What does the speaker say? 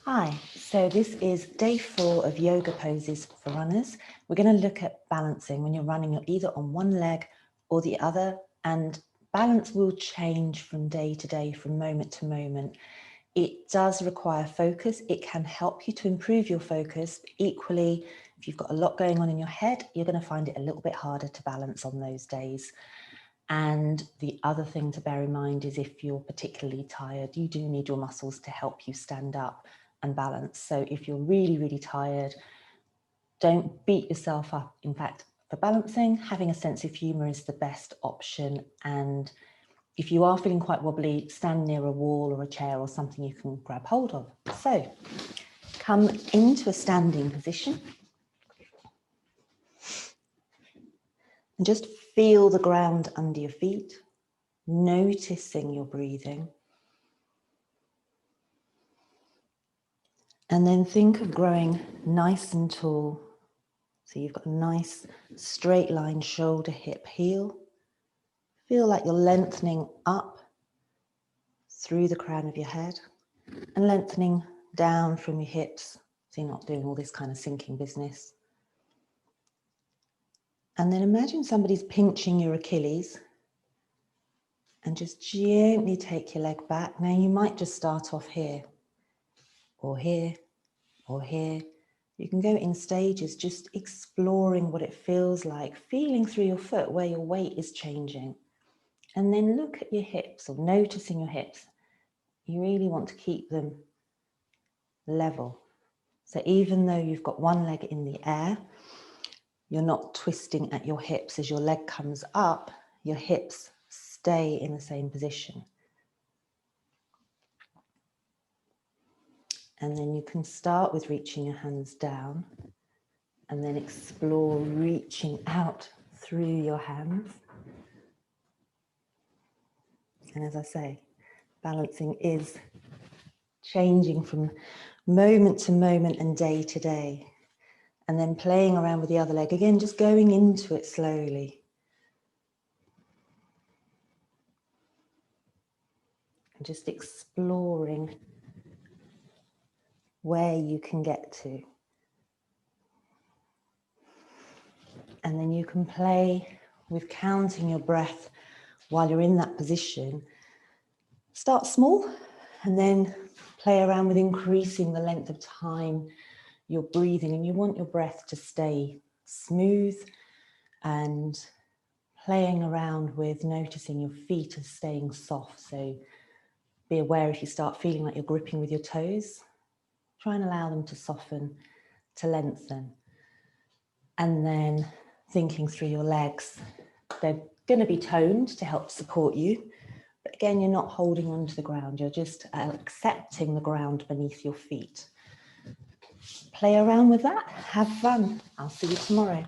Hi, so this is day 4 of yoga poses for runners. We're going to look at balancing when you're running. You're either on one leg or the other, and balance will change from day to day, from moment to moment. It does require focus. It can help you to improve your focus. Equally, if you've got a lot going on in your head, you're going to find it a little bit harder to balance on those days. And the other thing to bear in mind is if you're particularly tired, you do need your muscles to help you stand up and balance. So if you're really, really tired, don't beat yourself up. In fact, for balancing, having a sense of humour is the best option. And if you are feeling quite wobbly, stand near a wall or a chair or something you can grab hold of. So come into a standing position and just feel the ground under your feet, noticing your breathing. And then think of growing nice and tall. So you've got a nice straight line, shoulder, hip, heel. Feel like you're lengthening up through the crown of your head and lengthening down from your hips. So you're not doing all this kind of sinking business. And then imagine somebody's pinching your Achilles and just gently take your leg back. Now you might just start off here or here or here. You can go in stages, just exploring what it feels like, feeling through your foot where your weight is changing. And then look at your hips or noticing your hips. You really want to keep them level. So even though you've got one leg in the air, you're not twisting at your hips. As your leg comes up, your hips stay in the same position. And then you can start with reaching your hands down and then explore reaching out through your hands. And as I say, balancing is changing from moment to moment and day to day. And then playing around with the other leg. Again, just going into it slowly. And just exploring where you can get to. And then you can play with counting your breath while you're in that position. Start small and then play around with increasing the length of time you're breathing. And you want your breath to stay smooth and playing around with noticing your feet are staying soft. So be aware if you start feeling like you're gripping with your toes, try and allow them to soften, to lengthen. And then thinking through your legs. They're going to be toned to help support you. But again, you're not holding onto the ground. You're just accepting the ground beneath your feet. Play around with that. Have fun. I'll see you tomorrow.